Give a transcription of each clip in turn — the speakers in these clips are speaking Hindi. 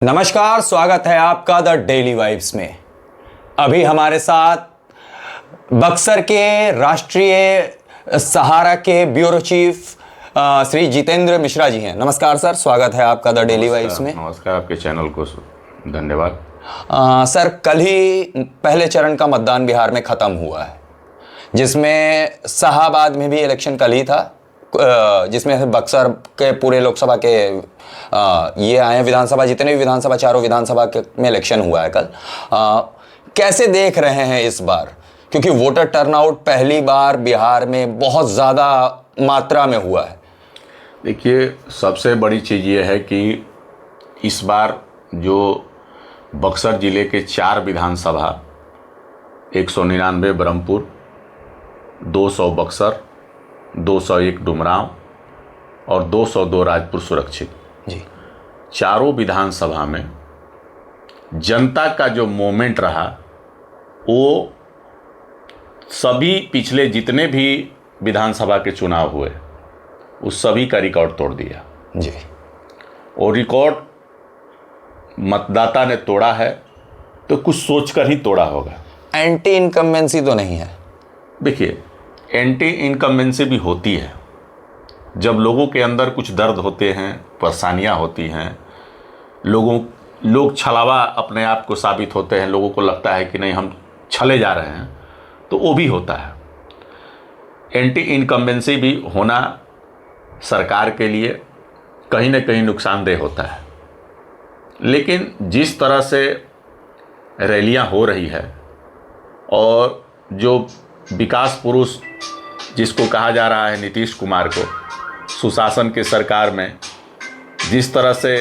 नमस्कार, स्वागत है आपका द डेली वाइब्स में। अभी हमारे साथ बक्सर के राष्ट्रीय सहारा के ब्यूरो चीफ श्री जितेंद्र मिश्रा जी हैं। नमस्कार सर, स्वागत है आपका द डेली वाइब्स में। नमस्कार, आपके चैनल को धन्यवाद। सर, कल ही पहले चरण का मतदान बिहार में ख़त्म हुआ है, जिसमें शाहाबाद में भी इलेक्शन कल ही था, जिसमें बक्सर के पूरे लोकसभा के ये आए हैं विधानसभा, जितने भी विधानसभा, चारों विधानसभा के में इलेक्शन हुआ है कल। कैसे देख रहे हैं इस बार, क्योंकि वोटर टर्नआउट पहली बार बिहार में बहुत ज़्यादा मात्रा में हुआ है? देखिए, सबसे बड़ी चीज़ ये है कि इस बार जो बक्सर ज़िले के 4 विधानसभा, 199 ब्रह्मपुर, 200 बक्सर, 201 डुमरांव और 202 राजपुर सुरक्षित, जी, चारों विधानसभा में जनता का जो मोमेंट रहा वो सभी पिछले जितने भी विधानसभा के चुनाव हुए उस सभी का रिकॉर्ड तोड़ दिया। जी, और रिकॉर्ड मतदाता ने तोड़ा है तो कुछ सोचकर ही तोड़ा होगा। एंटी इनकम्बेंसी तो नहीं है? देखिए, एंटी इनकम्बेंसी भी होती है जब लोगों के अंदर कुछ दर्द होते हैं, परेशानियां होती हैं, लोग छलावा अपने आप को साबित होते हैं, लोगों को लगता है कि नहीं हम छले जा रहे हैं, तो वो भी होता है। एंटी इनकम्बेंसी भी होना सरकार के लिए कहीं ना कहीं नुकसानदेह होता है। लेकिन जिस तरह से रैलियां हो रही है और जो विकास पुरुष जिसको कहा जा रहा है नीतीश कुमार को, सुशासन के सरकार में जिस तरह से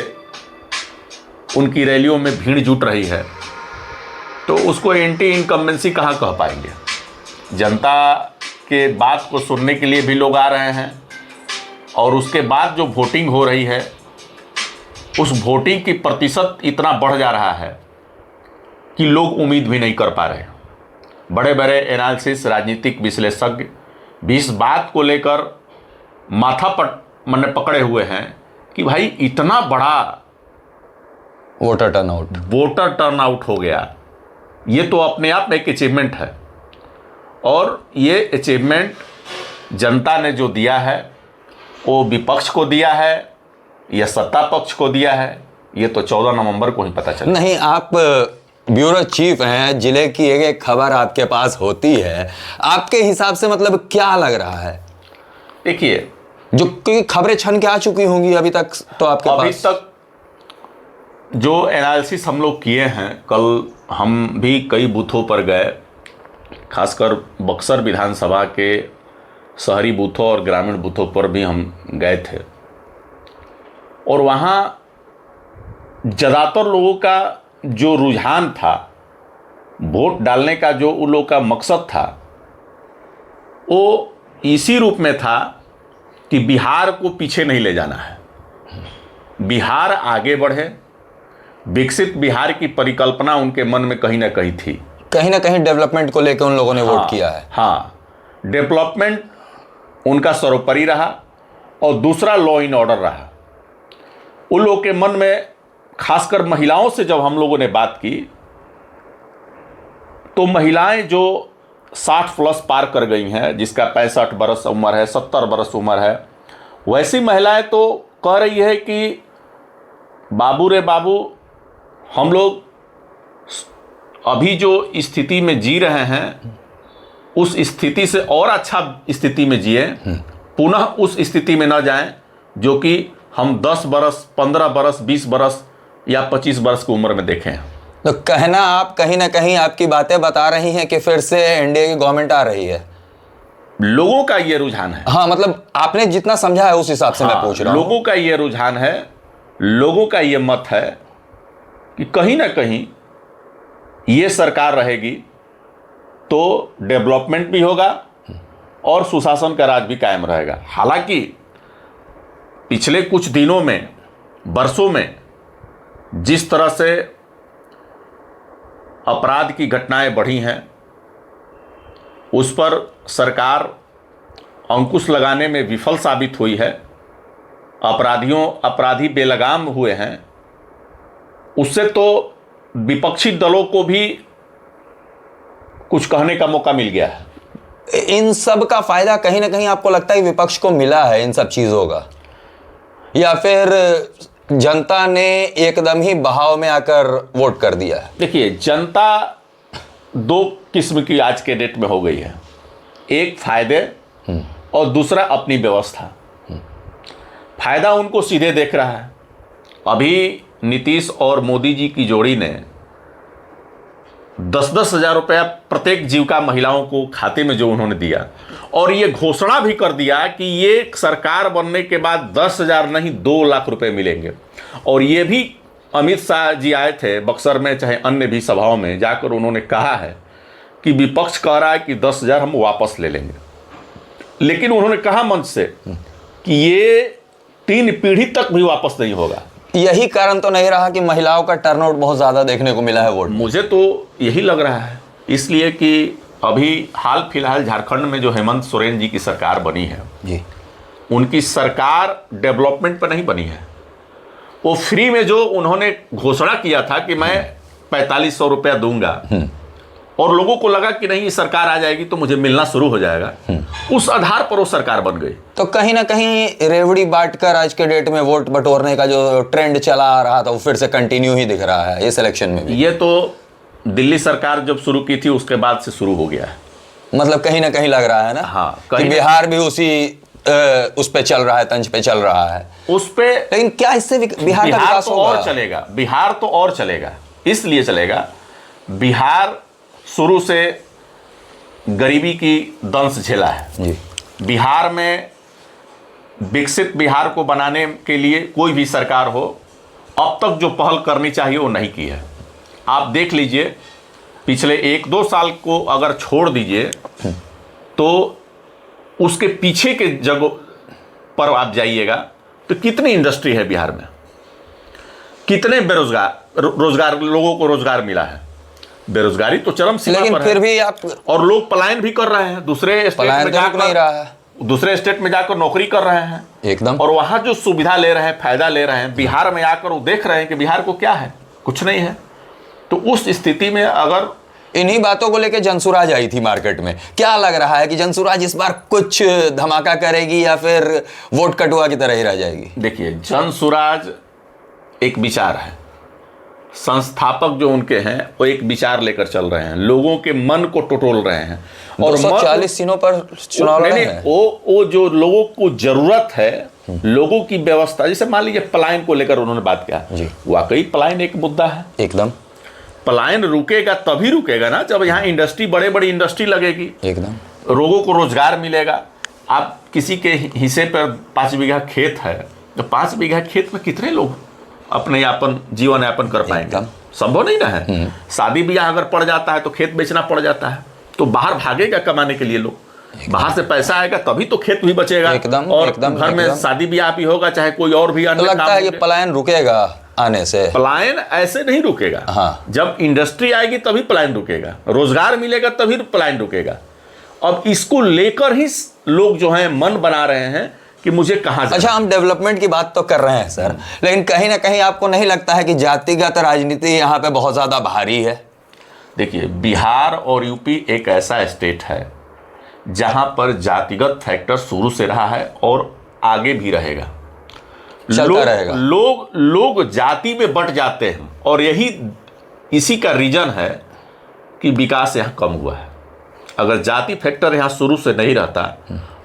उनकी रैलियों में भीड़ जुट रही है, तो उसको एंटी इनकम्बेंसी कहाँ कह पाएंगे। जनता के बात को सुनने के लिए भी लोग आ रहे हैं और उसके बाद जो वोटिंग हो रही है उस वोटिंग की प्रतिशत इतना बढ़ जा रहा है कि लोग उम्मीद भी नहीं कर पा रहे। बड़े बड़े एनालिसिस, राजनीतिक विश्लेषज्ञ भी इस बात को लेकर माथा पकड़े हुए हैं कि भाई इतना बड़ा वोटर टर्नआउट हो गया, ये तो अपने आप में एक अचीवमेंट है। और ये अचीवमेंट जनता ने जो दिया है वो विपक्ष को दिया है या सत्ता पक्ष को दिया है, ये तो 14 नवंबर को ही पता चला। नहीं, आप ब्यूरो चीफ हैं, जिले की एक एक खबर आपके पास होती है, आपके हिसाब से मतलब क्या लग रहा है? देखिए, जो क्योंकि खबरें छन के आ चुकी होंगी अभी तक, तो आपके अभी पास तक जो एनालिसिस हम लोग किए हैं, कल हम भी कई बूथों पर गए, खासकर बक्सर विधानसभा के शहरी बूथों और ग्रामीण बूथों पर भी हम गए थे, और वहाँ ज़्यादातर लोगों का जो रुझान था, वोट डालने का जो उन लोगों का मकसद था, वो इसी रूप में था कि बिहार को पीछे नहीं ले जाना है, बिहार आगे बढ़े। विकसित बिहार की परिकल्पना उनके मन में कहीं ना कहीं डेवलपमेंट को लेकर उन लोगों ने वोट किया है। हाँ, डेवलपमेंट उनका सर्वोपरि रहा और दूसरा लॉ एंड ऑर्डर रहा। उन लोगों के मन में, खासकर महिलाओं से जब हम लोगों ने बात की, तो महिलाएं जो 60 प्लस पार कर गई हैं, जिसका 65 बरस उम्र है, 70 बरस उम्र है, वैसी महिलाएं तो कह रही है कि बाबू रे बाबू, हम लोग अभी जो स्थिति में जी रहे हैं उस स्थिति से और अच्छा स्थिति में जिए, पुनः उस स्थिति में न जाएं जो कि हम 10 बरस, 15 बरस, 20 बरस या 25 बरस की उम्र में देखे हैं। तो कहना, आप कहीं ना कहीं आपकी बातें बता रही हैं कि फिर से एनडीए की गवर्नमेंट आ रही है। लोगों का ये रुझान है। हाँ, मतलब आपने जितना समझा है उस हिसाब से मैं पूछ रहा हूँ। लोगों का ये रुझान है, लोगों का ये मत है कि कहीं ना कहीं ये सरकार रहेगी तो डेवलपमेंट भी होगा और सुशासन का राज भी कायम रहेगा। हालांकि पिछले कुछ दिनों में, वर्षों में जिस तरह से अपराध की घटनाएं बढ़ी हैं, उस पर सरकार अंकुश लगाने में विफल साबित हुई है। अपराधी बेलगाम हुए हैं, उससे तो विपक्षी दलों को भी कुछ कहने का मौका मिल गया है। इन सब का फायदा कहीं ना कहीं आपको लगता है विपक्ष को मिला है इन सब चीजों का, या फिर जनता ने एकदम ही बहाव में आकर वोट कर दिया है? देखिए, जनता दो किस्म की आज के डेट में हो गई है, एक फायदे और दूसरा अपनी व्यवस्था। फायदा उनको सीधे देख रहा है। अभी नीतीश और मोदी जी की जोड़ी ने 10-10 हज़ार रुपया प्रत्येक जीविका महिलाओं को खाते में जो उन्होंने दिया, और ये घोषणा भी कर दिया कि ये सरकार बनने के बाद 10,000 नहीं 2 लाख रुपए मिलेंगे। और ये भी अमित शाह जी आए थे बक्सर में, चाहे अन्य भी सभाओं में जाकर उन्होंने कहा है कि विपक्ष कह रहा है कि 10,000 हम वापस ले लेंगे, लेकिन उन्होंने कहा मंच से कि ये 3 पीढ़ी तक भी वापस नहीं होगा। यही कारण तो नहीं रहा कि महिलाओं का टर्नआउट बहुत ज्यादा देखने को मिला है वोट? मुझे तो यही लग रहा है, इसलिए कि अभी हाल फिलहाल झारखंड में जो हेमंत सोरेन जी की सरकार बनी है जी, उनकी सरकार डेवलपमेंट पर नहीं बनी है। वो फ्री में जो उन्होंने घोषणा किया था कि मैं 4500 रुपया दूंगा, और लोगों को लगा कि नहीं ये सरकार आ जाएगी तो मुझे मिलना शुरू हो जाएगा, उस आधार पर वो सरकार बन गई। तो कहीं ना कहीं रेवड़ी बांटकर आज के डेट में वोट बटोरने का जो ट्रेंड चला आ रहा था वो फिर से कंटिन्यू ही दिख रहा है इस इलेक्शन में भी। ये तो दिल्ली सरकार जब शुरू की थी उसके बाद से शुरू हो गया है। मतलब कहीं ना कहीं लग रहा है ना, हाँ, कि कहीं बिहार भी उसी उस पे चल रहा है, तंज पे चल रहा है उस पे। लेकिन क्या इससे बिहार का विकास तो होगा? और चलेगा, बिहार तो और चलेगा, इसलिए चलेगा, बिहार शुरू से गरीबी की दंश झेला है जी। बिहार में विकसित बिहार को बनाने के लिए कोई भी सरकार हो, अब तक जो पहल करनी चाहिए वो नहीं की है। आप देख लीजिए, पिछले 1-2 साल को अगर छोड़ दीजिए तो उसके पीछे के जगह पर आप जाइएगा तो कितनी इंडस्ट्री है बिहार में, कितने रोजगार लोगों को रोजगार मिला है। बेरोजगारी तो चरम सीमा लेकिन पर फिर है। भी आप, और लोग पलायन भी कर रहे हैं, दूसरे स्टेट में नहीं रहा है, जाकर दूसरे स्टेट में जाकर नौकरी कर रहे हैं एकदम, और वहां जो सुविधा ले रहे हैं, फायदा ले रहे हैं, बिहार में आकर वो देख रहे हैं कि बिहार को क्या है, कुछ नहीं है। तो उस स्थिति में अगर इन्हीं बातों को लेकर जनसुराज आई थी मार्केट में, क्या लग रहा है कि जनसुराज इस बार कुछ धमाका करेगी या फिर वोट कटुआ की तरह ही रह जाएगी? देखिए, जनसुराज एक विचार है, संस्थापक जो उनके हैं वो एक विचार लेकर चल रहे हैं, लोगों के मन को टटोल रहे हैं। और 240 सीटों पर चुनाव लड़े हैं। वो जो लोगों को जरूरत है, लोगों की व्यवस्था, जैसे मान लीजिए पलायन को लेकर उन्होंने बात किया, वाकई पलायन एक मुद्दा है। एकदम, पलायन रुकेगा तभी रुकेगा ना जब यहाँ इंडस्ट्री, बड़े बड़ी इंडस्ट्री लगेगी, एकदम, लोगों को रोजगार मिलेगा। आप किसी के हिस्से पर 5 बीघा खेत है, तो 5 बीघा खेत में कितने लोग अपने यापन जीवन यापन कर पाएंगे? संभव नहीं ना है। शादी ब्याह अगर पड़ जाता है तो खेत बेचना पड़ जाता है, तो बाहर भागेगा कमाने के लिए लोग, बाहर से पैसा आएगा तभी तो खेत भी बचेगा। एकदम, और एकदम, घर में शादी ब्याह भी होगा, चाहे कोई और भी तो अन्य लगता काम है कि होंगे। पलायन रुकेगा आने से? पलायन ऐसे नहीं रुकेगा। हाँ। जब इंडस्ट्री आएगी तभी पलायन रुकेगा, रोजगार मिलेगा तभी पलायन रुकेगा। अब इसको लेकर ही लोग जो हैं मन बना रहे हैं कि मुझे कहां जाना। अच्छा, हम डेवलपमेंट की बात तो कर रहे हैं सर, लेकिन कहीं ना कहीं आपको नहीं लगता है कि जातिगत राजनीति यहाँ पे बहुत ज्यादा भारी है? देखिए, बिहार और यूपी एक ऐसा स्टेट है जहां पर जातिगत फैक्टर शुरू से रहा है और आगे भी रहेगा, चलता रहेगा। लोग जाति में बंट जाते हैं, और इसी का रीजन है कि विकास यहाँ कम हुआ है। अगर जाति फैक्टर यहाँ शुरू से नहीं रहता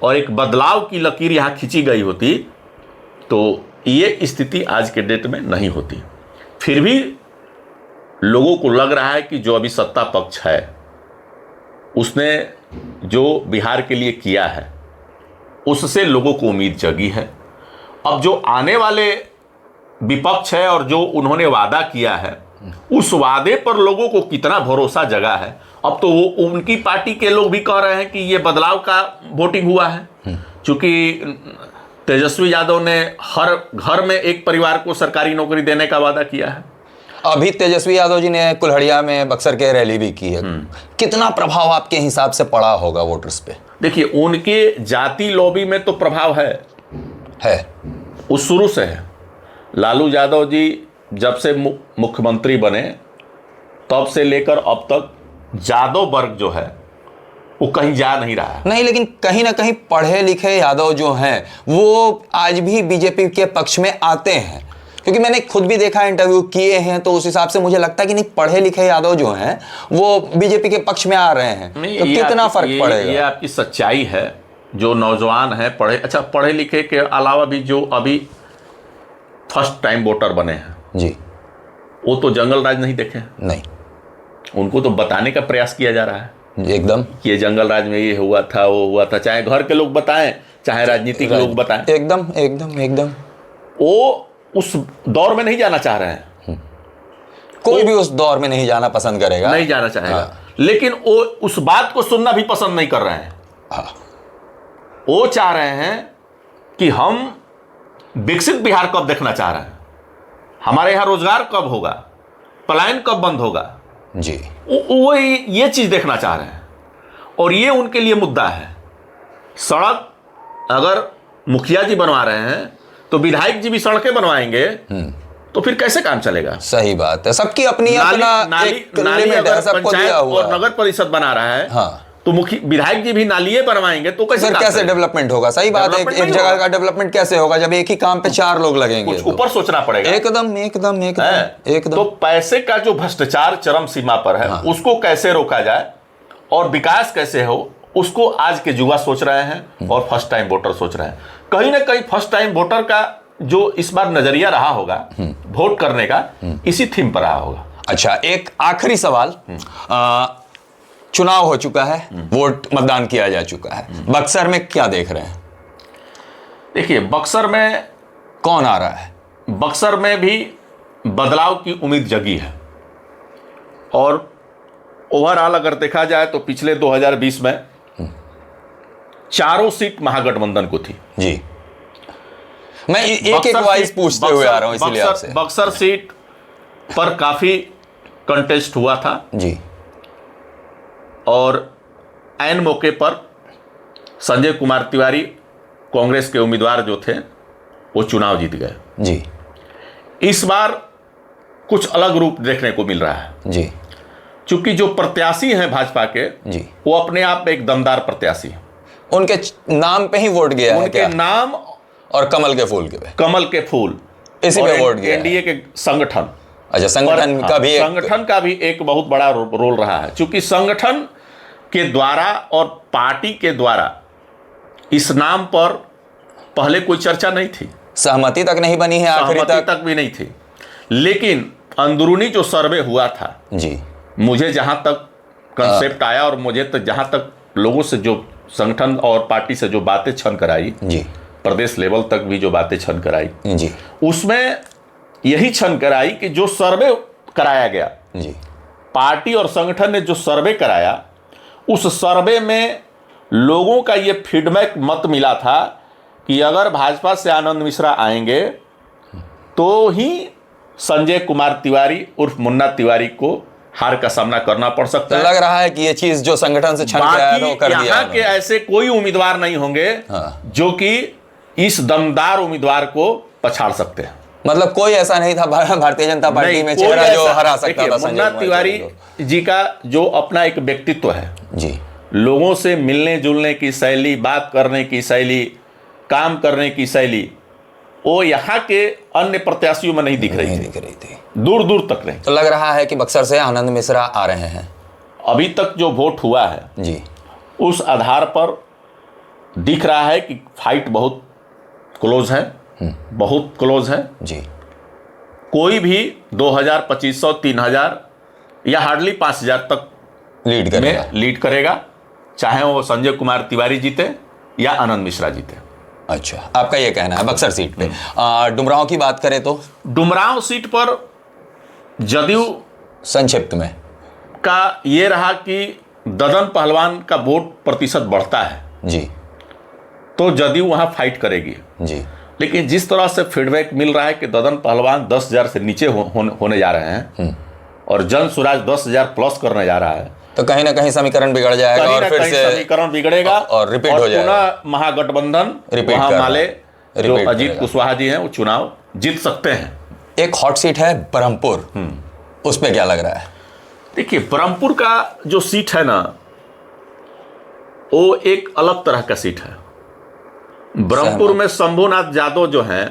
और एक बदलाव की लकीर यहाँ खींची गई होती तो ये स्थिति आज के डेट में नहीं होती। फिर भी लोगों को लग रहा है कि जो अभी सत्ता पक्ष है उसने जो बिहार के लिए किया है उससे लोगों को उम्मीद जगी है। अब जो आने वाले विपक्ष है और जो उन्होंने वादा किया है उस वादे पर लोगों को कितना भरोसा जगा है। अब तो वो उनकी पार्टी के लोग भी कह रहे हैं कि ये बदलाव का वोटिंग हुआ है, क्योंकि तेजस्वी यादव ने हर घर में एक परिवार को सरकारी नौकरी देने का वादा किया है। अभी तेजस्वी यादव जी ने कुल्हड़िया में बक्सर के रैली भी की है, कितना प्रभाव आपके हिसाब से पड़ा होगा वोटर्स पे? देखिए, उनके जाति लॉबी में तो प्रभाव है, वो शुरू से है। लालू यादव जी जब से मुख्यमंत्री बने तब से लेकर अब तक यादव वर्ग जो है वो कहीं जा नहीं रहा है। नहीं, लेकिन कहीं ना कहीं पढ़े लिखे यादव जो हैं वो आज भी बीजेपी के पक्ष में आते हैं, क्योंकि मैंने खुद भी देखा, इंटरव्यू किए हैं, तो उस हिसाब से मुझे लगता है कि नहीं, पढ़े लिखे यादव जो हैं वो बीजेपी के पक्ष में आ रहे हैं। तो कितना फर्क पड़ेगा? ये आपकी सच्चाई है। जो नौजवान है पढ़े लिखे के अलावा भी जो अभी फर्स्ट टाइम वोटर बने हैं जी, वो तो जंगल राज नहीं देखे, नहीं, उनको तो बताने का प्रयास किया जा रहा है एकदम कि ये जंगल राज में ये हुआ था, वो हुआ था, चाहे घर के लोग बताएं चाहे राजनीतिक लोग बताएं, एकदम एकदम एकदम वो उस दौर में नहीं जाना चाह रहे हैं। कोई भी उस दौर में नहीं जाना पसंद करेगा, नहीं जाना चाहेगा। हाँ। लेकिन वो उस बात को सुनना भी पसंद नहीं कर रहे हैं। हाँ। वो चाह रहे हैं कि हम विकसित बिहार कब देखना चाह रहे हैं, हमारे यहाँ रोजगार कब होगा, पलायन कब बंद होगा जी, वो ये चीज देखना चाह रहे हैं। और ये उनके लिए मुद्दा है। सड़क अगर मुखिया जी बनवा रहे हैं तो विधायक जी भी सड़कें बनवाएंगे तो फिर कैसे काम चलेगा? सही बात है। सबकी अपनी अपना एक लिमिट है, सबको दिया हुआ और नगर परिषद बना रहा है, हाँ, तो विधायक जी भी नालिये बनवाएंगे तो कैसे फिर कैसे डेवलपमेंट होगा? सही बात है। एक जगह का डेवलपमेंट कैसे होगा जब एक ही काम पे 4 लोग लगेंगे? कुछ ऊपर सोचना पड़ेगा। एकदम एकदम एकदम एकदम। तो पैसे का जो भ्रष्टाचार चरम सीमा पर है, उसको कैसे रोका जाए और विकास कैसे हो, उसको आज के युवा सोच रहे हैं और फर्स्ट टाइम वोटर सोच रहे हैं। कहीं ना कहीं फर्स्ट टाइम वोटर का जो इस बार नजरिया रहा होगा वोट करने का, इसी थीम पर रहा होगा। अच्छा, एक आखिरी सवाल। चुनाव हो चुका है, वोट मतदान किया जा चुका है, बक्सर में क्या देख रहे हैं? देखिए, बक्सर में कौन आ रहा है? बक्सर में भी बदलाव की उम्मीद जगी है। और ओवरऑल अगर देखा जाए तो पिछले 2020 में चारों सीट महागठबंधन को थी जी। मैं एक वाइज पूछते हुए आ रहा हूं, इसलिए आपसे। बक्सर सीट पर काफी कंटेस्ट हुआ था जी, और ऐन मौके पर संजय कुमार तिवारी कांग्रेस के उम्मीदवार जो थे वो चुनाव जीत गए जी। इस बार कुछ अलग रूप देखने को मिल रहा है जी, क्योंकि जो प्रत्याशी हैं भाजपा के जी, वो अपने आप में एक दमदार प्रत्याशी हैं। उनके नाम पे ही वोट गया है, उनके नाम और कमल के फूल इसी पे वोट गया। एनडीए के संगठन, अच्छा, संगठन का भी एक बहुत बड़ा रोल रहा है, क्योंकि संगठन के द्वारा और पार्टी के द्वारा इस नाम पर पहले कोई चर्चा नहीं थी, सहमति तक नहीं बनी है, आखिरी तक भी नहीं थी। लेकिन अंदरूनी जो सर्वे हुआ था जी, मुझे जहां तक कंसेप्ट आया और मुझे तो जहां तक लोगों से जो संगठन और पार्टी से जो बातें छन कराई जी, प्रदेश लेवल तक भी जो बातें छन कराई जी, उसमें यही छन कराई कि जो सर्वे कराया गया जी, पार्टी और संगठन ने जो सर्वे कराया, उस सर्वे में लोगों का ये फीडबैक मत मिला था कि अगर भाजपा से आनंद मिश्रा आएंगे तो ही संजय कुमार तिवारी उर्फ मुन्ना तिवारी को हार का सामना करना पड़ सकता है। लग रहा है कि ये चीज जो संगठन से छन के आया वो कर दिया। यहाँ के ऐसे कोई उम्मीदवार नहीं होंगे जो कि इस दमदार उम्मीदवार को पछाड़ सकते हैं। मतलब कोई ऐसा नहीं था भारतीय जनता पार्टी में चेहरा जो हरा सकता था। मुन्ना तिवारी जी का जो अपना एक व्यक्तित्व है जी, लोगों से मिलने जुलने की शैली, बात करने की शैली, काम करने की शैली, वो यहाँ के अन्य प्रत्याशियों में नहीं दिख रही थी, दूर दूर तक नहीं। तो लग रहा है कि बक्सर से आनंद मिश्रा आ रहे हैं। अभी तक जो वोट हुआ है जी, उस आधार पर दिख रहा है कि फाइट बहुत क्लोज है, बहुत क्लोज है जी। कोई भी 2000, 2500, 3000 या हार्डली 5000 तक लीड करेगा, चाहे वो संजय कुमार तिवारी जीते या आनंद मिश्रा जीते। अच्छा, आपका ये कहना है बक्सर सीट पे। डुमरांव की बात करें तो डुमरांव सीट पर जदयू संक्षिप्त में का ये रहा कि ददन पहलवान का वोट प्रतिशत बढ़ता है जी, तो जदयू वहां फाइट करेगी जी। लेकिन जिस तरह से फीडबैक मिल रहा है कि ददन पहलवान 10,000 से नीचे होने जा रहे हैं और जन स्वराज 10,000 प्लस करने जा रहा है, तो कहीं ना कहीं समीकरण बिगड़ जाएगा और फिर से समीकरण बिगड़ेगा और रिपीट हो जाएगा। पुनः महागठबंधन वहां माले जो अजीत कुशवाहा जी हैं वो चुनाव जीत सकते हैं। एक हॉट सीट है बरहमपुर, उस पे क्या लग रहा है? देखिए, बरहमपुर का जो सीट है ना, वो एक अलग तरह का सीट है। बरहमपुर में शंभूनाथ यादव जो हैं,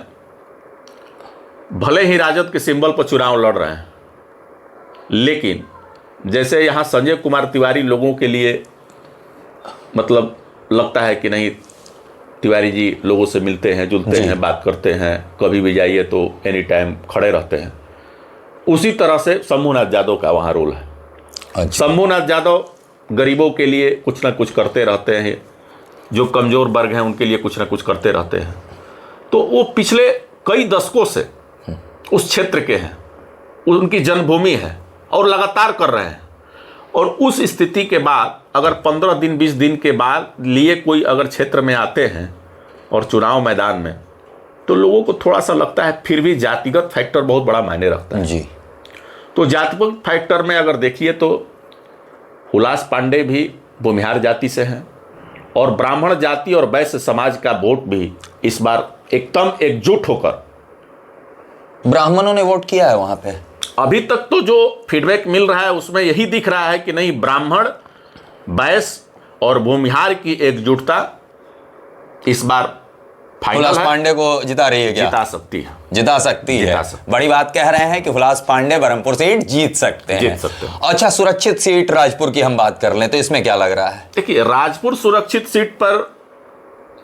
भले ही राजद के सिंबल पर चुनाव लड़ रहे हैं, लेकिन जैसे यहाँ संजय कुमार तिवारी लोगों के लिए मतलब लगता है कि नहीं, तिवारी जी लोगों से मिलते हैं, जुलते हैं, बात करते हैं, कभी भी जाइए तो एनी टाइम खड़े रहते हैं, उसी तरह से शंभूनाथ यादव का वहाँ रोल है। अच्छा। शंभूनाथ यादव गरीबों के लिए कुछ ना कुछ करते रहते हैं, जो कमज़ोर वर्ग हैं उनके लिए कुछ ना कुछ करते रहते हैं। तो वो पिछले कई दशकों से उस क्षेत्र के हैं, उनकी जन्मभूमि है और लगातार कर रहे हैं। और उस स्थिति के बाद अगर 15 दिन 20 दिन के बाद लिए कोई अगर क्षेत्र में आते हैं और चुनाव मैदान में, तो लोगों को थोड़ा सा लगता है फिर भी जातिगत फैक्टर बहुत बड़ा मायने रखता है। जी। तो जातिगत फैक्टर में अगर देखिए तो हुलास पांडे भी भूमिहार जाति से हैं और ब्राह्मण जाति और वैश्य समाज का वोट भी इस बार एकदम एकजुट होकर ब्राह्मणों ने वोट किया है वहां पे। अभी तक तो जो फीडबैक मिल रहा है उसमें यही दिख रहा है कि नहीं, ब्राह्मण, वैश्य और भूमिहार की एकजुटता इस बार फाइनल हुलास है, पांडे को जिता रही है क्या? जिता सकती है। जिता सकती है। सकती। बड़ी बात कह रहे हैं कि हुलास पांडे बरहमपुर सीट जीत सकते हैं। जीत सकते हैं। अच्छा, सुरक्षित सीट राजपुर की हम बात कर लें तो इसमें क्या लग रहा है? देखिए, राजपुर सुरक्षित सीट पर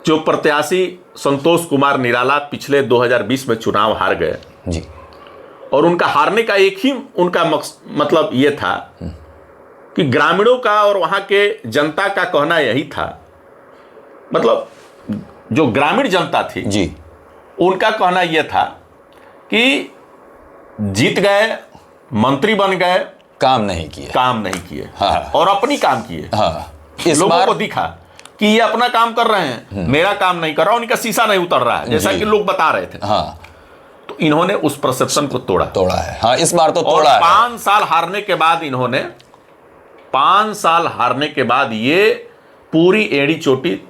जो प्रत्याशी संतोष कुमार निराला पिछले 2020 में चुनाव हार गए जी, और उनका हारने का एक ही उनका मतलब ये था कि ग्रामीणों का और वहाँ के जनता का कहना यही था, मतलब जो ग्रामीण जनता थी जी, उनका कहना यह था कि जीत गए, मंत्री बन गए, काम नहीं किए। काम नहीं किए। हाँ। और अपनी काम किए। हाँ, इस लोगों बार को दिखा कि ये अपना काम कर रहे हैं, मेरा काम नहीं कर रहा, उनका शीशा नहीं उतर रहा है, जैसा जी। कि लोग बता रहे थे। हाँ, तो इन्होंने उस परसेप्शन को तोड़ा है। हाँ, इस बार तो और तोड़ा है। 5 साल हारने के बाद इन्होंने 5 साल हारने के बाद ये पूरी एड़ी चोटी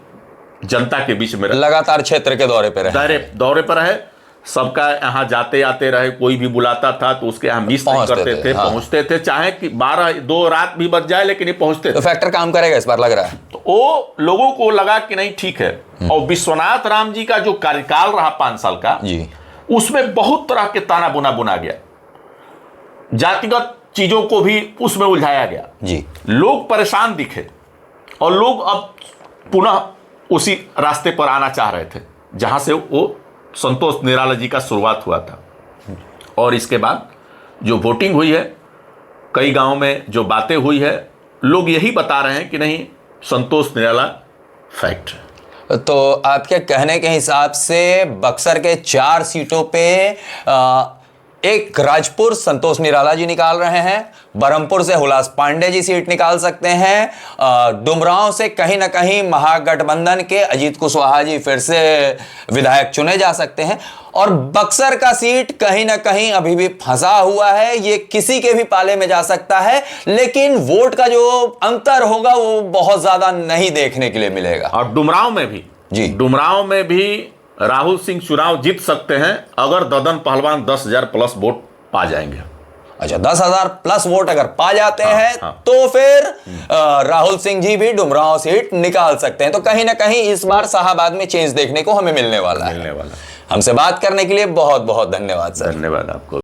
जनता के बीच में लगातार क्षेत्र के दौरे पे रहे। दौरे पर है, सबका यहाँ जाते आते रहे, कोई भी बुलाता था तो उसके यहाँ मिस नहीं करते थे, हाँ। पहुंचते थे, चाहे कि 12-2 रात भी बच जाए, लेकिन ये पहुंचते तो थे। फैक्टर काम करेगा इस बार लग रहा है। तो वो लोगों को लगा कि नहीं ठीक है। और विश्वनाथ राम जी का जो कार्यकाल रहा 5 साल का जी, उसमें बहुत तरह के ताना बुना गया, जातिगत चीजों को भी उसमें उलझाया गया जी, लोग परेशान दिखे और लोग अब पुनः उसी रास्ते पर आना चाह रहे थे जहां से वो संतोष निराला जी का शुरुआत हुआ था। और इसके बाद जो वोटिंग हुई है, कई गांव में जो बातें हुई है, लोग यही बता रहे हैं कि नहीं, संतोष निराला फैक्ट है। तो आपके कहने के हिसाब से बक्सर के 4 सीटों पे एक राजपुर संतोष निराला जी निकाल रहे हैं, बरहमपुर से हुलास पांडे जी सीट निकाल सकते हैं, डुमरांव से कहीं ना कहीं महागठबंधन के अजीत कुशवाहा जी फिर से विधायक चुने जा सकते हैं, और बक्सर का सीट कहीं ना कहीं अभी भी फंसा हुआ है, ये किसी के भी पाले में जा सकता है, लेकिन वोट का जो अंतर होगा वो बहुत ज्यादा नहीं देखने के लिए मिलेगा। और डुमरांव में भी जी, डुमरांव में भी राहुल सिंह चुनाव जीत सकते हैं अगर ददन पहलवान 10,000 प्लस वोट पा जाएंगे। अच्छा, 10,000 प्लस वोट अगर पा जाते हैं हाँ। तो फिर राहुल सिंह जी भी डुमरांव सीट निकाल सकते हैं। तो कहीं ना कहीं इस बार शाहाबाद में चेंज देखने को हमें मिलने वाला है। हमसे बात करने के लिए बहुत बहुत धन्यवाद सर। धन्यवाद आपको।